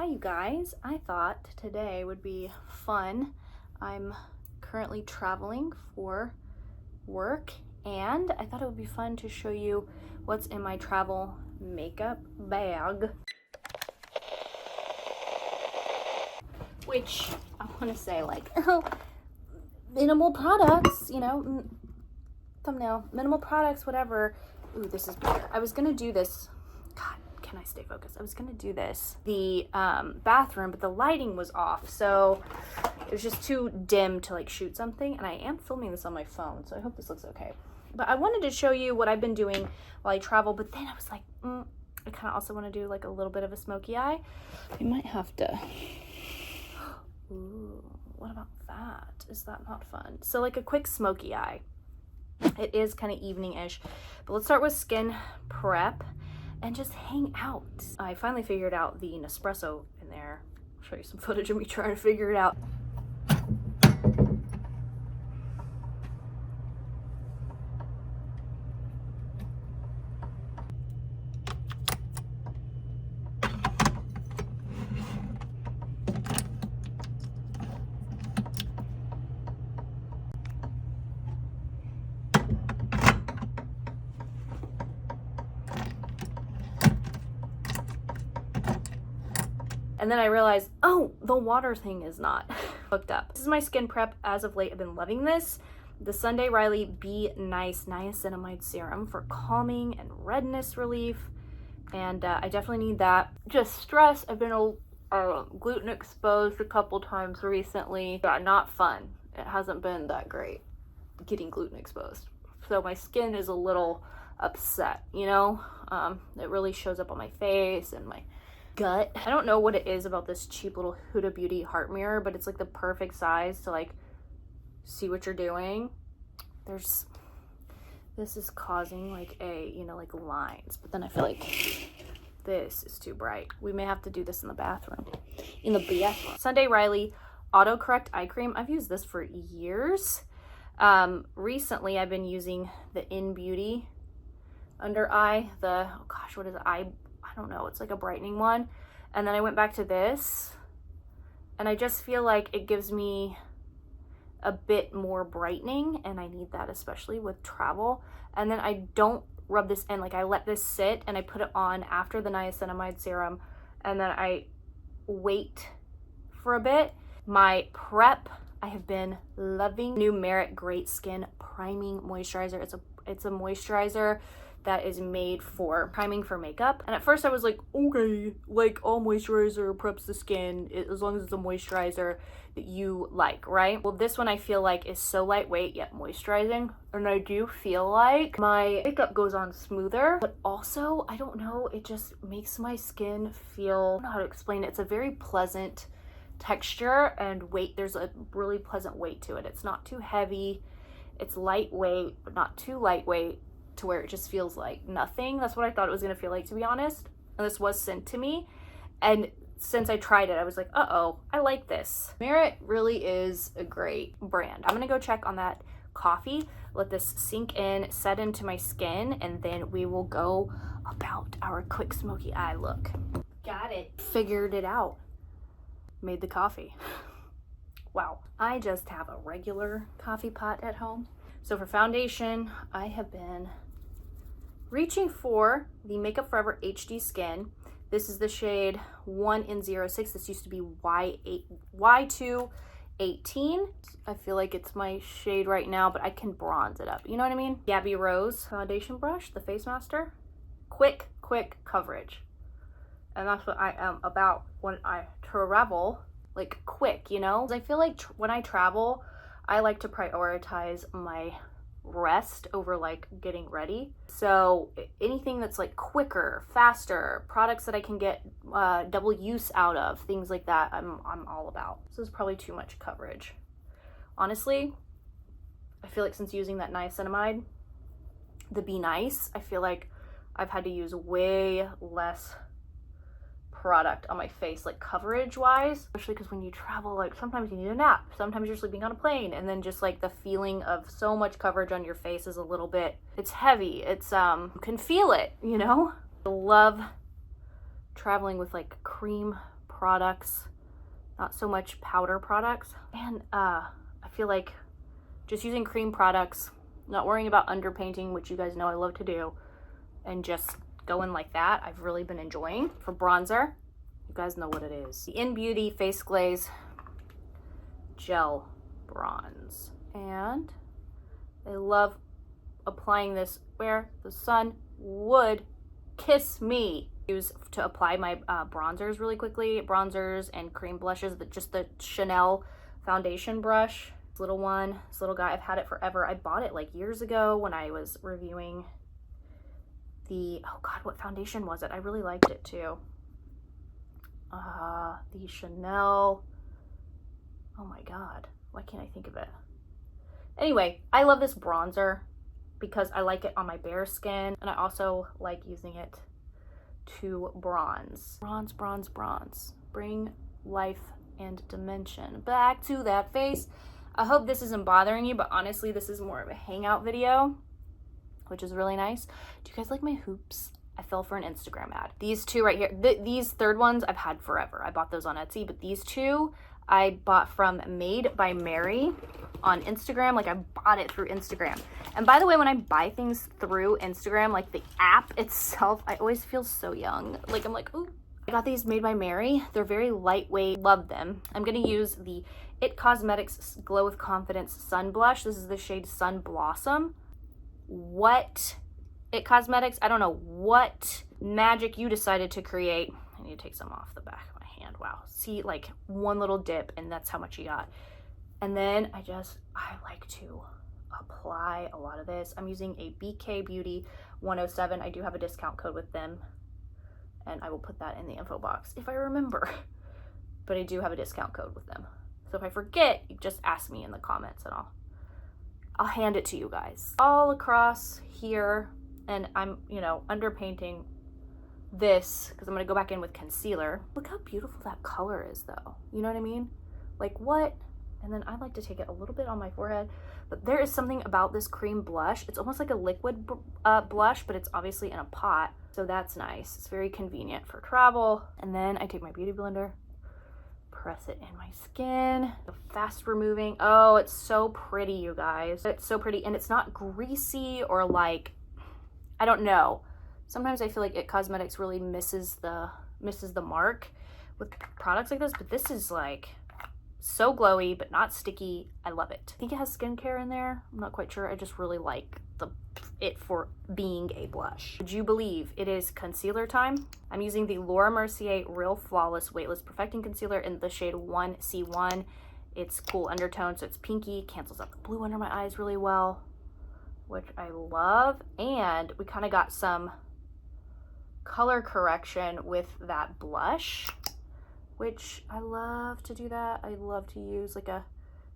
Hi you guys, I thought today would be fun. I'm currently traveling for work and I thought it would be fun to show you what's in my travel makeup bag. Which I want to say like, minimal products, you know, thumbnail, minimal products, whatever. Ooh, this is better. I was gonna do this, God, can I stay focused? I was gonna do this, the bathroom, but the lighting was off, so it was just too dim to like shoot something, and I am filming this on my phone, so I hope this looks okay. But I wanted to show you what I've been doing while I travel, but then I was like, I kind of also want to do like a little bit of a smoky eye. I might have to, ooh, what about that? Is that not fun? So like a quick smoky eye. It is kind of evening-ish, but let's start with skin prep and just hang out. I finally figured out the Nespresso in there. I'll show you some footage of me trying to figure it out. And then I realized, oh, the water thing is not hooked up. This is my skin prep as of late. I've been loving this. The Sunday Riley Be Nice Niacinamide Serum for calming and redness relief. And I definitely need that. Just stress. I've been gluten exposed a couple times recently. Yeah, not fun. It hasn't been that great getting gluten exposed. So my skin is a little upset, you know? It really shows up on my face and my gut. I don't know what it is about this cheap little Huda Beauty heart mirror, but it's like the perfect size to like see what you're doing. This is causing like like lines, but then I feel like this is too bright. We may have to do this in the bathroom. Sunday Riley Autocorrect Eye Cream. I've used this for years. Recently I've been using the In Beauty under eye, what is it? I don't know, it's like a brightening one. And then I went back to this and I just feel like it gives me a bit more brightening, and I need that especially with travel. And then I don't rub this in, like I let this sit and I put it on after the niacinamide serum, and then I wait for a bit. My prep, I have been loving new Merit Great Skin Priming Moisturizer. It's a moisturizer that is made for priming for makeup. And at first I was like, okay, like all moisturizer preps the skin as long as it's a moisturizer that you like, right? Well, this one I feel like is so lightweight yet moisturizing. And I do feel like my makeup goes on smoother, but also, I don't know, it just makes my skin feel, I don't know how to explain it. It's a very pleasant texture and weight. There's a really pleasant weight to it. It's not too heavy. It's lightweight, but not too lightweight to where it just feels like nothing. That's what I thought it was gonna feel like, to be honest. And this was sent to me, and since I tried it, I was like, uh-oh, I like this. Merit really is a great brand. I'm gonna go check on that coffee, let this sink in, set into my skin, and then we will go about our quick smoky eye look. Got it. Figured it out. Made the coffee. Wow. I just have a regular coffee pot at home. So for foundation, I have been reaching for the Makeup Forever HD Skin. This is the shade 1 in 06. This used to be Y218. I feel like it's my shade right now, but I can bronze it up. You know what I mean? Gabby Rose foundation brush, the Face Master. Quick coverage. And that's what I am about when I travel, like quick, you know? I feel like when I travel, I like to prioritize my rest over like getting ready. So anything that's like quicker, faster, products that I can get double use out of, things like that, I'm all about. This is probably too much coverage. Honestly, I feel like since using that niacinamide, the Be Nice, I feel like I've had to use way less product on my face, like coverage wise, especially because when you travel, like sometimes you need a nap, sometimes you're sleeping on a plane, and then just like the feeling of so much coverage on your face is a little bit, it's heavy, it's can feel it, you know? I love traveling with like cream products, not so much powder products. And I feel like just using cream products, not worrying about underpainting, which you guys know I love to do, and just going like that, I've really been enjoying. For bronzer, you guys know what it is. The In Beauty Face Glaze Gel Bronze. And I love applying this where the sun would kiss me. Use to apply my bronzers really quickly. Bronzers and cream blushes, just the Chanel foundation brush. This little one, this little guy, I've had it forever. I bought it like years ago when I was reviewing the, oh God, what foundation was it? I really liked it too. The Chanel, oh my God, why can't I think of it? Anyway, I love this bronzer because I like it on my bare skin, and I also like using it to bronze. Bronze, bronze, bronze. Bring life and dimension back to that face. I hope this isn't bothering you, but honestly, this is more of a hangout video, which is really nice. Do you guys like my hoops? I fell for an Instagram ad. These two right here, these third ones I've had forever. I bought those on Etsy, but these two I bought from Made by Mary on Instagram. Like, I bought it through Instagram. And by the way, when I buy things through Instagram, like the app itself, I always feel so young. Like, I'm like, ooh. I got these Made by Mary. They're very lightweight. Love them. I'm going to use the It Cosmetics Glow with Confidence Sun Blush. This is the shade Sun Blossom. What It Cosmetics, I don't know what magic you decided to create. I need to take some off the back of my hand. Wow. See, like one little dip, and that's how much you got. And then I like to apply a lot of this. I'm using a BK Beauty 107. I do have a discount code with them, and I will put that in the info box if I remember. But I do have a discount code with them. So if I forget, you just ask me in the comments and I'll hand it to you guys. All across here, and I'm, you know, underpainting this because I'm going to go back in with concealer. Look how beautiful that color is though. You know what I mean? Like, what? And then I like to take it a little bit on my forehead. But there is something about this cream blush. It's almost like a liquid blush, but it's obviously in a pot. So that's nice. It's very convenient for travel. And then I take my beauty blender, press it in my skin. Fast removing. Oh, it's so pretty, you guys. It's so pretty, and it's not greasy or like, I don't know. Sometimes I feel like It Cosmetics really misses the mark with products like this, but this is like so glowy but not sticky. I love it. I think it has skincare in there. I'm not quite sure. I just really like it for being a blush. Would you believe it is concealer time? I'm using the Laura Mercier Real Flawless Weightless Perfecting Concealer in the shade 1C1. It's cool undertone, so it's pinky, cancels out the blue under my eyes really well, which I love. And we kind of got some color correction with that blush, which I love to do that. I love to use like a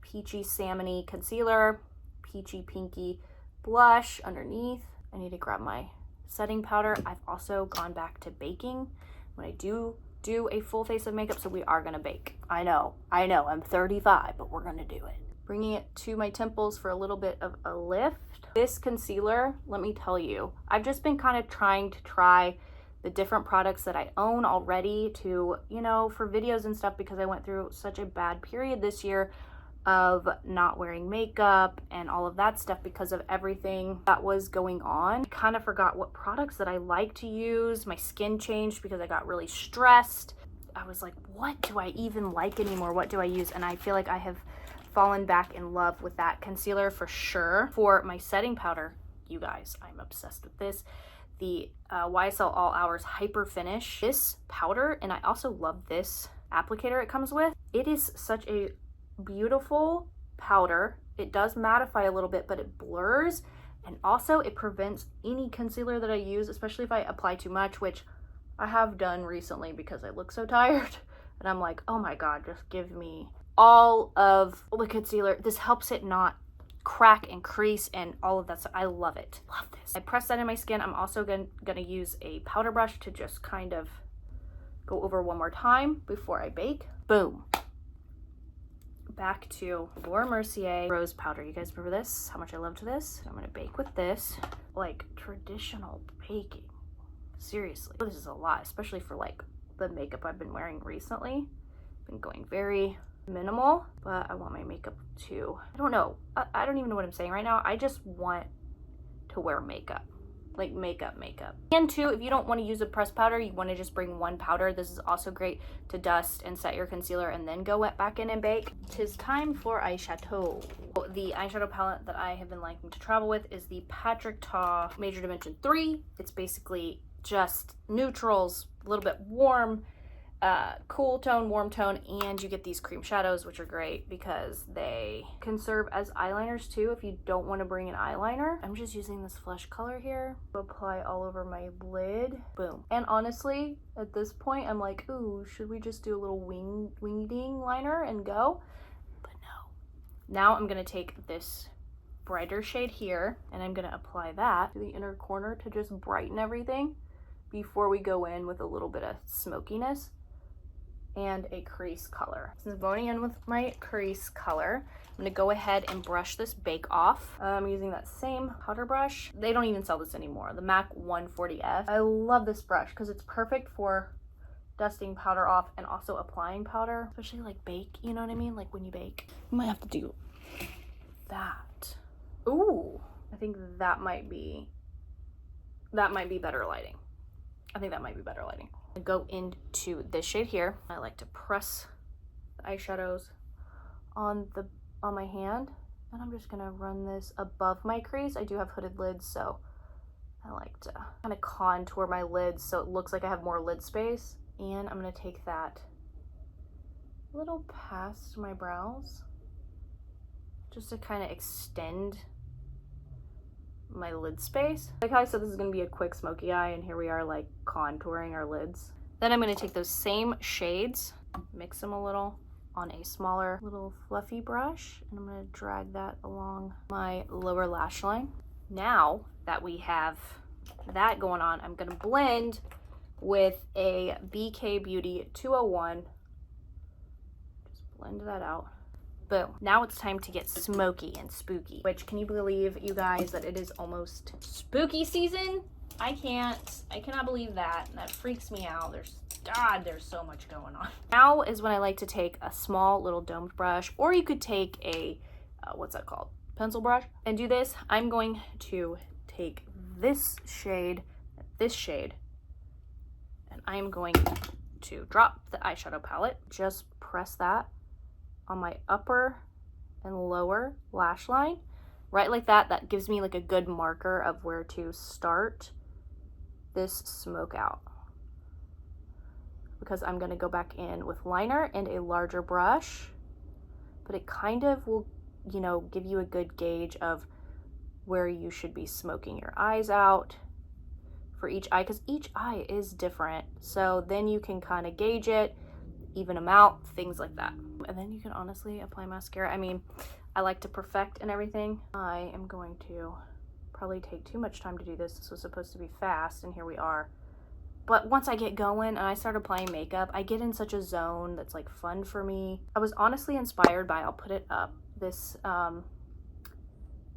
peachy salmon-y concealer, peachy pinky blush underneath. I need to grab my setting powder. I've also gone back to baking when I do a full face of makeup, so we are gonna bake. I know, I'm 35, but we're gonna do it. Bringing it to my temples for a little bit of a lift. This concealer, let me tell you, I've just been kind of trying to try the different products that I own already to, you know, for videos and stuff, because I went through such a bad period this year of not wearing makeup and all of that stuff because of everything that was going on. I kind of forgot what products that I like to use. My skin changed because I got really stressed. I was like, what do I even like anymore? What do I use? And I feel like I have fallen back in love with that concealer for sure. For my setting powder, you guys, I'm obsessed with this. The YSL All Hours Hyper Finish. This powder, and I also love this applicator it comes with. It is such a beautiful powder. It does mattify a little bit, but it blurs, and also it prevents any concealer that I use, especially if I apply too much, which I have done recently because I look so tired and I'm like, oh my god, just give me all of the concealer. This helps it not crack and crease and all of that stuff. I love it. Love this. I press that in my skin. I'm also gonna use a powder brush to just kind of go over one more time before I bake. Boom. Back to Laura Mercier Rose Powder. You guys remember this? How much I loved this? I'm gonna bake with this. Like traditional baking. Seriously. This is a lot, especially for like the makeup I've been wearing recently. Been going very minimal, but I want my makeup to, I don't know, I don't even know what I'm saying right now. I just want to wear makeup, like makeup. And two, if you don't want to use a pressed powder, you want to just bring one powder, this is also great to dust and set your concealer and then go back in and bake. 'Tis time for eyeshadow. The eyeshadow palette that I have been liking to travel with is the Patrick Ta Major Dimension 3. It's basically just neutrals, a little bit warm, cool tone, warm tone, and you get these cream shadows, which are great because they can serve as eyeliners too if you don't want to bring an eyeliner. I'm just using this flesh color here to apply all over my lid. Boom. And honestly, at this point, I'm like, ooh, should we just do a little wingding liner and go? But no. Now I'm gonna take this brighter shade here and I'm gonna apply that to the inner corner to just brighten everything before we go in with a little bit of smokiness and a crease color. Since I'm going in with my crease color, I'm gonna go ahead and brush this bake off. I'm using that same powder brush. They don't even sell this anymore, the MAC 140F. I love this brush because it's perfect for dusting powder off and also applying powder, especially like bake, you know what I mean? Like when you bake, you might have to do that. Ooh, I think that might be better lighting. I think that might be better lighting. I go into this shade here. I like to press the eyeshadows on my hand, and I'm just gonna run this above my crease. I do have hooded lids, so I like to kind of contour my lids so it looks like I have more lid space. And I'm gonna take that a little past my brows just to kind of extend my lid space. Like how I said, this is gonna be a quick smoky eye, and here we are like contouring our lids. Then I'm gonna take those same shades, mix them a little on a smaller little fluffy brush, and I'm gonna drag that along my lower lash line. Now that we have that going on, I'm gonna blend with a BK Beauty 201. Just blend that out. Boom. Now it's time to get smoky and spooky, which, can you believe, you guys, that it is almost spooky season? I cannot believe that. That freaks me out. There's so much going on. Now is when I like to take a small little domed brush, or you could take a, what's that called? Pencil brush, and do this. I'm going to take this shade, and I'm going to drop the eyeshadow palette, just press that on my upper and lower lash line, right like that. That gives me like a good marker of where to start this smoke out, because I'm going to go back in with liner and a larger brush, but it kind of will, you know, give you a good gauge of where you should be smoking your eyes out for each eye, because each eye is different. So then you can kind of gauge it, even them out, things like that. And then you can honestly apply mascara. I mean, I like to perfect and everything. I am going to probably take too much time to do this. This was supposed to be fast, and here we are. But once I get going and I start applying makeup, I get in such a zone that's like fun for me. I was honestly inspired by, I'll put it up, this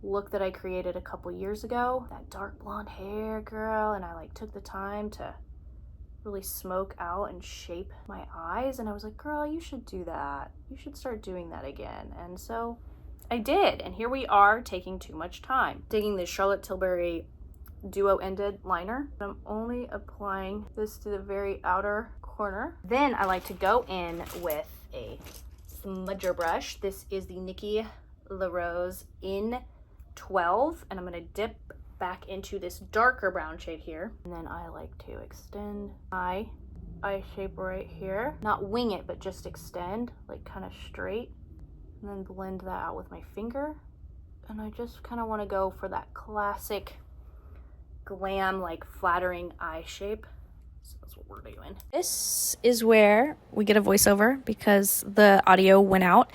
look that I created a couple years ago. That dark blonde hair, girl, and I like took the time to really smoke out and shape my eyes, and I was like, girl, you should do that. You should start doing that again. And so I did, and here we are taking too much time. Taking the Charlotte Tilbury duo ended liner. I'm only applying this to the very outer corner. Then I like to go in with a smudger brush. This is the Nikki LaRose in 12, and I'm gonna dip back into this darker brown shade here. And then I like to extend my eye shape right here. Not wing it, but just extend, like kind of straight. And then blend that out with my finger. And I just kind of want to go for that classic glam, like flattering eye shape. So that's what we're doing. This is where we get a voiceover because the audio went out.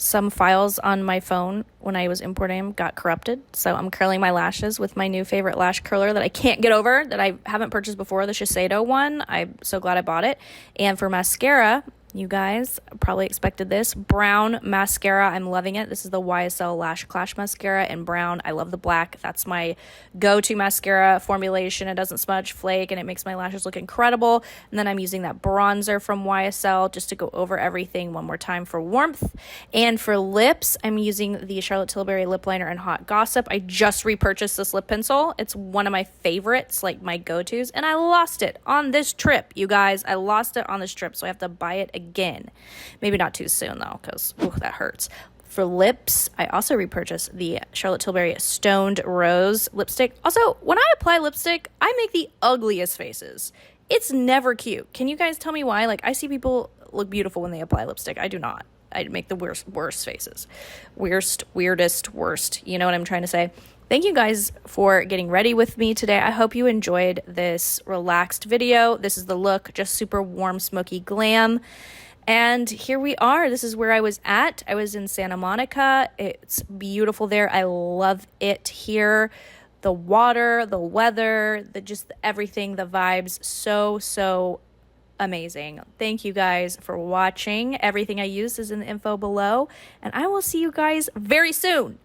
Some files on my phone when I was importing them got corrupted. So I'm curling my lashes with my new favorite lash curler that I can't get over, that I haven't purchased before, the Shiseido one. I'm so glad I bought it. And for mascara, You guys probably expected this. Brown mascara. I'm loving it. This is the YSL Lash Clash mascara in brown. I love the black. That's my go-to mascara formulation. It doesn't smudge, flake, and it makes my lashes look incredible. And then I'm using that bronzer from YSL just to go over everything one more time for warmth. And for lips, I'm using the Charlotte Tilbury lip liner in Hot Gossip. I just repurchased this lip pencil. It's one of my favorites, like my go-tos, and I lost it on this trip, you guys. I lost it on this trip, so I have to buy it again. Maybe not too soon though, because that hurts. For lips, I also repurchased the Charlotte Tilbury Stoned Rose lipstick. Also, when I apply lipstick, I make the ugliest faces. It's never cute. Can you guys tell me why? Like, I see people look beautiful when they apply lipstick. I do not. I make the worst faces. Weirdest, worst. You know what I'm trying to say? Thank you guys for getting ready with me today. I hope you enjoyed this relaxed video. This is the look, just super warm, smoky glam. And here we are. This is where I was at. I was in Santa Monica. It's beautiful there. I love it here. The water, the weather, just everything, the vibes, so amazing. Thank you guys for watching. Everything I use is in the info below, and I will see you guys very soon.